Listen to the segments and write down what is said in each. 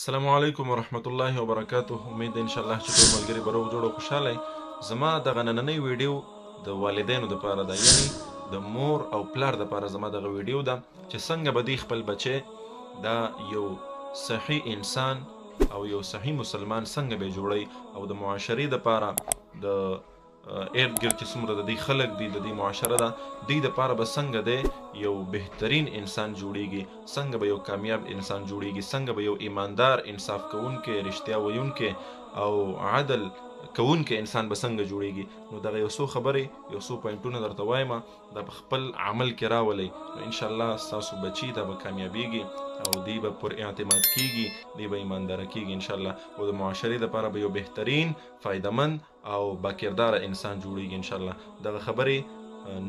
السلام علیکم ورحمت الله وبرکاته. امید ان شاء الله چې ټول ملګري به روغ جوړ او خوشحاله وي. زما دغه نننۍ ویډیو د والدینو دپاره ده، یعنې د مور او پلار دپاره زما دغه ویډیو ده چې څنګه به دوی خپل بچی دا یو صحیح انسان او یو صحیح مسلمان څنګه به جوړوي او د معاشرې دپاره د ارد ګرد چې څومره د دې خلک دي، د دې معاشره ده، دوی دپاره به څنګه دی یو بهترین انسان جوړیږي، څنګه به یو کامیاب انسان جوړیږي، څنګه به یو ایماندار، انصاف کوونکی، رښتیا ویونکی او عدل کوونکی انسان به څنګه جوړیږي. نو دغه یو څو خبرې، یو څو پوینټونه درته وایم، دا په خپل عمل کې راولئ، نو انشاءالله ستاسو بچي دا به کامیابیږي او دی به پر اعتماد کیږي، دی به ایمانداره کیږي انشاءالله، او د معاشرې دپاره به یو بهترین، فایدهمند او باکرداره انسان جوړیږي انشاءالله. دغه خبرې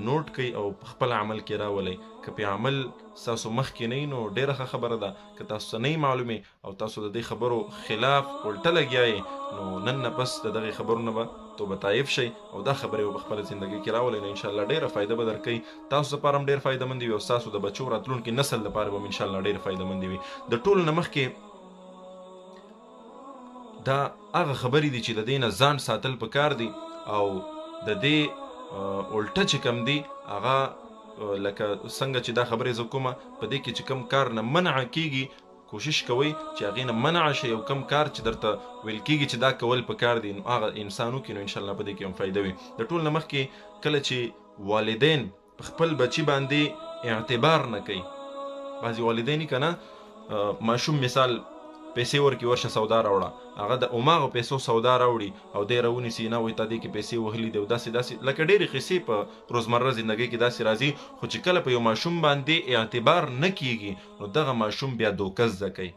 نوٹ کړئ او په خپل عمل کې راولئ. که په عمل ستاسو مخکې نه وي نو ډېره ښه خبره ده، که تاسو ته نه معلومې او تاسو د دې خبرو خلاف الټه لګیا نو نن نه پس د دغې خبرو نه به توبه طایب شئ او دا خبرې به په خپله زندګۍ کې راولئ، نو انشاءالله ډېره فایده به درکوي. تاسو دپاره هم ډېر فایدهمند وي او ستاسو د بچو راتلونکي نسل دپاره به هم انشاءالله ډېر فایدهمند وي. د ټولو نه مخکې دا هغه خبرې دي چې د دې نه ځان ساتل پکار دي او د دې الټه چې کم دي هغه لکه څنګه چې دا خبرې زه کومه، په دې کې چې کم کار نه منع کیږي کوشش کوئ چې هغې نه منع شئ، او کم کار چې درته ویل کیږي چې دا کول پکار دي نو هغه انسان وکړي، نو انشاءالله په دې کې هم فایده وي. د ټول نه مخکې کله چې والدین په خپل بچي باندې اعتبار نه کوي، بعضې والدین که نه ماشوم مثال پیسې ورکړي، ورشه سودا راوړه، هغه د هماغو پیسو سودا راوړي او دی راونیسي، نه وایي تا دې کې پیسې وهلي دي او داسې داسې، لکه ډېرې قصې په روزمره زندګۍ کې داسې راځي. خو چې کله په یو ماشوم باندې اعتبار نه کیږي نو دغه ماشوم بیا دوکه زده کوي.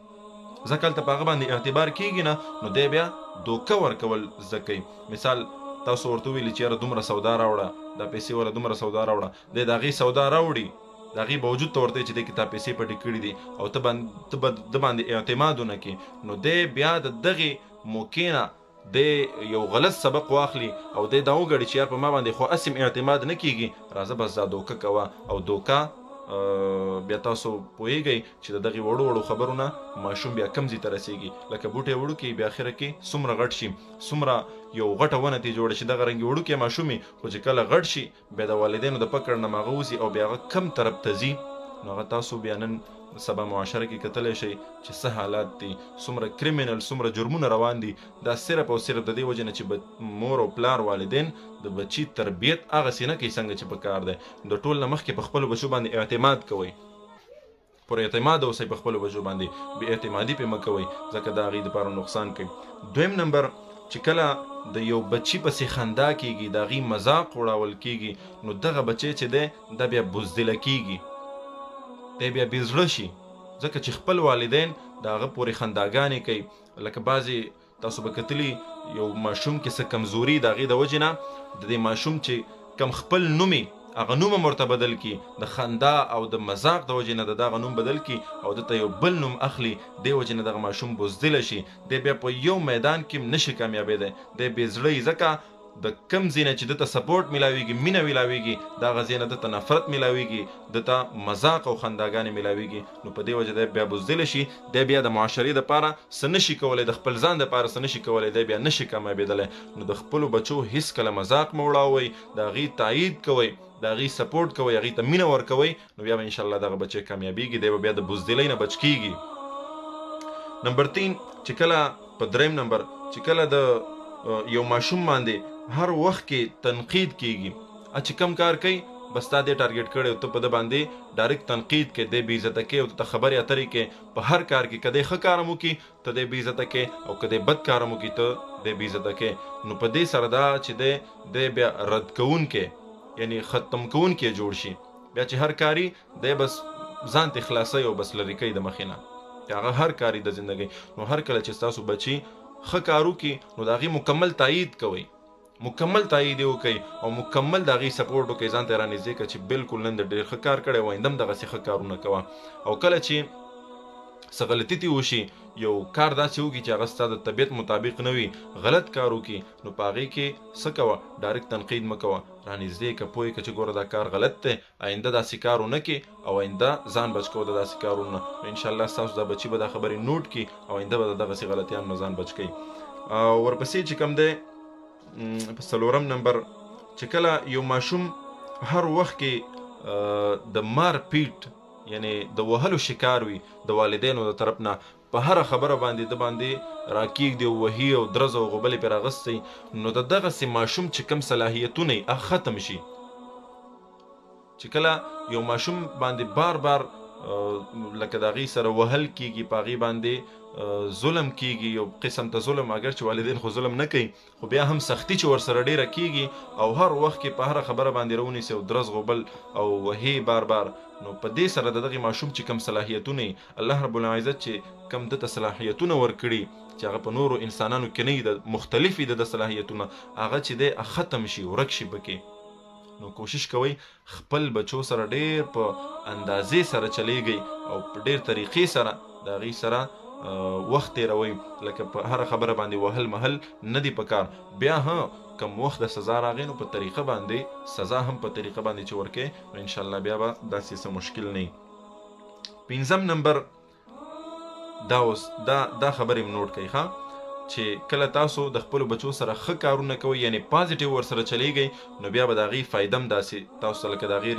ځکه هلته په هغه باندې اعتبار کیږي نه نو دی بیا دوکه ورکول زده کوي. مثال تاسو ورته وویلي چې یاره دومره سودا راوړه، دا پیسې وله دومره سودا راوړه، دی د هغې سودا راوړي، د هغې باوجود ته ورته چې دی کې تا پیسې پټې کړي دي او ته به د باندې اعتماد ونه کړي، نو دی بیا د دغې موقع نه دی یو غلط سبق واخلي او دی دا وګڼي چې یار په ما باندې خو اسم اعتماد نه کیږي، راځه بس دا دوکه کوه. او دوکه بیا تاسو پوهیږئ چې د دغې وړو وړو خبرو نه ماشوم بیا کم ځای ته رسیږي، لکه بوټی وړوکی بیا اخره کې څومره غټ شي، څومره یو غټه ونه ترې جوړه شي، دغه رنګې وړوکی ماشوم وي خو چې کله غټ شي بیا د والدینو د پکړ نه هغه وځي او بیا هغه کم طرف ته ځي، نو هغه تاسو بیا نن سبا معاشره کې کتلی شئ چې څه حالات دي، څومره کریمینل، څومره جرمونه روان دي. دا صرف او صرف د دې وجې نه چې مور او پلار والدین د بچي تربیت هغسې نه کوي څنګه چې پکار دی. د ټول نه مخکې په خپلو بچو باندې اعتماد کوئ، پر اعتماد اوسئ په خپلو بچو باندې، بې اعتمادي پرې مه کوئ ځکه دا هغې دپاره نقصان کوي. دویم نمبر چې کله د یو بچي پسې خندا کیږي، د هغې مذاق وړاول کیږي، نو دغه بچی چې دی دا بیا بزدله کیږي، دی بیا بېزړه شي، ځکه چې خپل والدین د هغه پورې خنداګانې کوي. لکه بعضې تاسو به کتلي یو ماشوم کې څه کمزوري د هغې د وجې نه د دې ماشوم چې کم خپل نوم هغه نوم هم ورته بدل کی، د خندا او د مذاق د وجې نه د دغه نوم بدل کی او دته یو بل نوم اخلي، دې وجې نه دغه ماشوم بزدله شي، دی بیا په یو میدان کې هم نشي کامیابېدی، دی بېزړه ځکه د کم ځای نه چې دته سپورټ میلاویږي، مینه میلاویږي، دغه ځای نه دته نفرت میلاویږي، دته مذاق او خنداګانې میلاویږي، نو په دې وجه دی بیا بزدله شي، دی بیا د معاشرې دپاره څه نشي کولی، د خپل ځان دپاره څه نشي کولی، دی بیا نشي کامیابېدلی. نو د خپلو بچو هېڅکله مذاق مه وړاوئ، د هغې تایید کوئ، د هغې سپورټ کوئ، هغې ته مینه ورکوئ، نو بیا به انشاءالله دغه بچی کامیابیږي، دی به بیا د بزدلۍ نه بچ کیږي. نمبر 3 چې کله په دریم نمبر چې کله د یو ماشوم باندې هر وخت کې تنقید کیږي، چې کم کار کوي بس تا دې ټارګېټ کړی او ته په ده باندې ډایرکټ تنقید کوې، دی بې عزته کوې او ته خبرې اترې کوې په هر کار کې، که دی ښه کار هم وکړي ته دی بې عزته کوې او که دی بد کار هم وکړي ته دی بې عزته کوې، نو په دې سره دا چې دی بیا رد کوونکی یعنی ختم کوونکی جوړ شي، بیا چې هر کاري دی بس ځان ته خلاصوي او بس لرې کوي د مخې نه، هغه هر کاري د زندګۍ. نو هر کله چې ستاسو بچي ښه کار وکړي نو د هغې مکمل تایید کوئ، مکمل تایید یې وکئ او مکمل د هغې سپورټ وکئ، ځان ته یې رانږدې کړه چې بلکل نن د ډېر ښه کار کړی و، آینده هم دغسې ښه کارونه کوه. او کله چې څه غلطي دې وشي یو کار داسې وکړي چې هغه ستا د طبیعت مطابق نه وي، غلط کار وکړي، نو په هغې کې څه کوه، ډایرکټ تنقید مه کوه، رانږدې که پوه یې که چې ګوره دا کار غلط دی، آینده داسې کار ونه کړي او آینده ځان بچ کوه د داسې کارونو نه. نو انشاءالله ستاسو دا بچي به دا خبرې نوټ کړي او آینده به د دغسې غلطیانو نه ځان بچ کوي. ورپسې چې کوم دی په 4 نمبر چې کله یو ماشوم هر وخت کې د مار پیټ یعنی د وهلو شکار وي د والدینو د طرف نه، په هره خبره باندې د باندې راکېږدي او وهي او درز او غوبلې پرې راغستی، نو د دغسې ماشوم چې کوم صلاحیتونه یې هغه ختم شي. چې کله یو ماشوم باندې بار بار لکه د هغې سره وهل کېږي، په هغې باندې ظلم کېږي، یو قسم ته ظلم، اگر چې والدین خو ظلم نه کوي خو بیا هم سختی چې ورسره ډېره کېږي او هر وخت کې په هره خبره باندې راونیسي او درز غوبل او وهي بار بار، نو په دې سره د دغې ماشوم چې کوم صلاحیتونه یې الله رب العزت چې کوم دته صلاحیتونه ورکړي چې هغه په نورو انسانانو کې نه وي، مختلف وي د صلاحیتونه، هغه چې دی ختم شي، ورک شي پکې. نو کوشش کوئ خپل بچو سره ډېر په اندازې سره چلیږئ او په ډېر طریقې سره د هغې سره وخت تیروئ، لکه په هره خبره باندې وهل محل نه دی پکار. بیا کم وخت د سزا راغی نو په طریقه باندې سزا هم په طریقه باندې چې ورکې، نو انشاءالله بیا به داسې څه مشکل نه وي. 5 نمبر دا اوس دا خبرې م نوټ کوئ ښه، چې کله تاسو د خپلو بچو سره ښه کارونه کوئ یعنی پازیټیو ورسره چلیږئ، نو بیا به د هغې فایده هم داسې تاسو ته لکه د هغې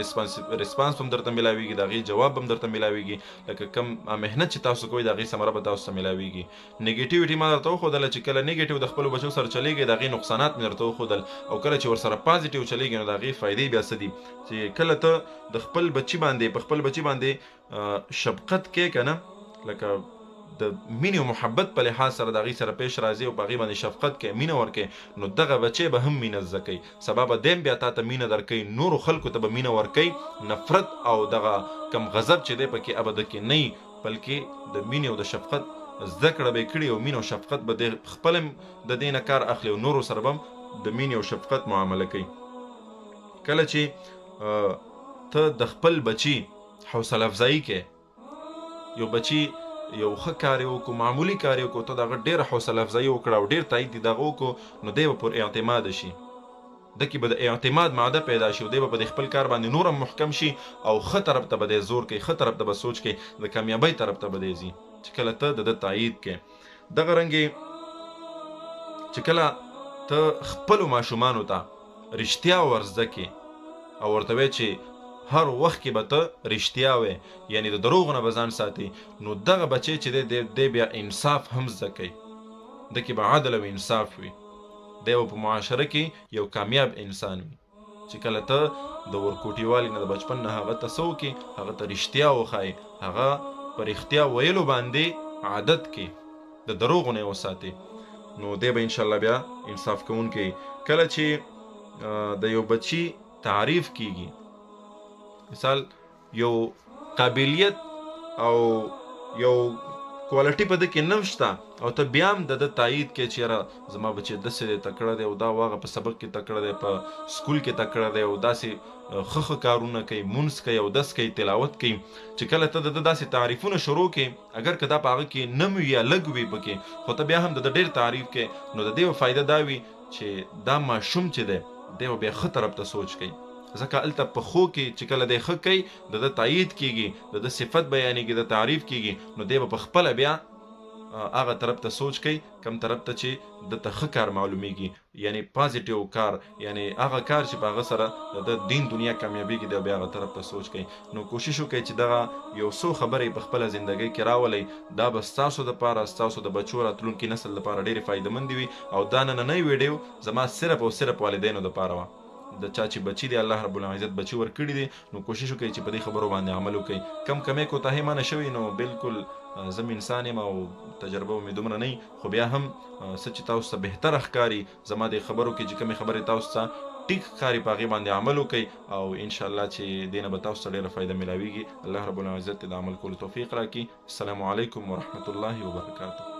ریسپانس هم درته میلاویږي، د هغې جواب هم درته میلاویږي، لکه کم محنت چې تاسو کوئ د هغې ثمره به تاسو ته میلاویږي. نیګیټیویټي ما درته وښودله چې کله نیګیټیو د خپلو بچو سره چلیږئ د هغې نقصانات مې درته وښودل، او کله چې ورسره پازیټیو چلیږي نو د هغې فایدې بیا څه دي، چې کله ته د خپل بچي باندې شفقت کې که نه، لکه د مینې او محبت په لحاظ سره د هغې سره پیش راځي او په هغې باندې شفقت کوي، مینه ورکوي، نو دغه بچی به هم مینه زده کوي، سبا به دیم بیا تا ته مینه درکوي، نورو خلکو ته به مینه ورکوي، نفرت او دغه کم غضب چې دی پکې ابده کې نه وي، بلکې د مینې او د شفقت زده کړه به یې کړي او مینه او شفقت به خپل هم د دې نه کار اخلي او نورو سره به هم د مینې او شفقت معامله کوي. کله چې ته د خپل بچي حوصله افزایي کې، یو بچي یو ښه کار یې وکړو، معمولي کار یې وکړو، ته د هغه ډېره حوصله افزایي وکړه او ډېر تایید دې دغه وکړو، نو دی به پر اعتماده شي، ده کې به د اعتماد ماده پیدا شي او دی به په خپل کار باندې نور هم محکم شي او ښه طرف ته به دی زور کوي، ښه طرف ته به سوچ کوي، د کامیابۍ طرف ته به دی ځي چې کله ته د ده تایید کوې. دغه رنګې چې کله ته خپلو ماشومانو ته رښتیا ورزده کړې او ورته وایې چې هر وخت کې به ته رښتیا وې، یعنی د دروغو نه به ځان ساتي، نو دغه بچی چې دی بیا انصاف هم زده کوي، ده کې به عدل او انصاف وي، دی به په معاشره کې یو کامیاب انسان وي. چې کله ته د ورکوټي نه د بچپن نه هغه ته څه وکړي، هغه ته رښتیا وښایي، هغه په رښتیا ویلو باندې عادت کې د دروغو نه یې وساتي، نو دی به انشاءالله بیا انصاف کوونکی. کله چې د یو بچي تعریف کیږي، مثال یو قابلیت او یو کوالټي په ده کې نه شته او ته بیا هم د ده تایید کې چې یاره زما بچی داسې دی تکړه دی او دا واغه په سبق کې تکړه دی، په سکول کې تکړه دی او داسې ښه کارونه کوي، مونځ کوي، اودس کوي، تلاوت کوي، چې کله ته د ده داسې تعریفونه شروع کړې، اگر که دا په هغه کې نه وي یا لږ وي پکې، خو ته بیا هم د ده ډېر تعریف کوې، نو د دې به فایده دا وي چې دا ماشوم چې دی دی به بیا ښه طرف ته سوچ کوي، ځکه هلته په ښو کې چې کله دی ښه کوي د ده تایید کېږي، د ده صفت بیانېږي، د تعریف کېږي، نو دی به په خپله بیا هغه طرف ته سوچ کوي کم طرف ته چې دته ښه کار معلومیږي، یعنی پازیټیو کار، یعنی هغه کار چې په هغه سره د دین دنیا کامیابیږي، دی بیا هغه طرف ته سوچ کوي. نو کوشش وکړئ چې دغه یو څو خبرې په خپله زندګۍ کې راولئ، دا به ستاسو دپاره، ستاسو د بچو راتلونکي نسل دپاره ډېرې فایدهمندې وي. او دا نننۍ ویډیو زما صرف او صرف والدینو دپاره وه، د چا چې بچي دی الله رب العزت بچي ورکړي دي، نو کوشش وکړئ چې په دې خبرو باندې عمل وکړئ. کم کمې کوتاهي مانه شوي نو بالکل زه انسان یم او تجربه مې دومره نه وي، خو بیا هم څه چې تاسو ته بهتره ښکاري زما د خبرو کې چې کومې خبرې تاسو ته ټیک ښکاري په هغې باندې عمل وکړئ او انشاءالله چې دې نه به تاسو ته ډېره فایده میلاویږي. الله رب العزت د عمل کولو توفیق راکړي. السلام علیکم ورحمة الله وبرکاته.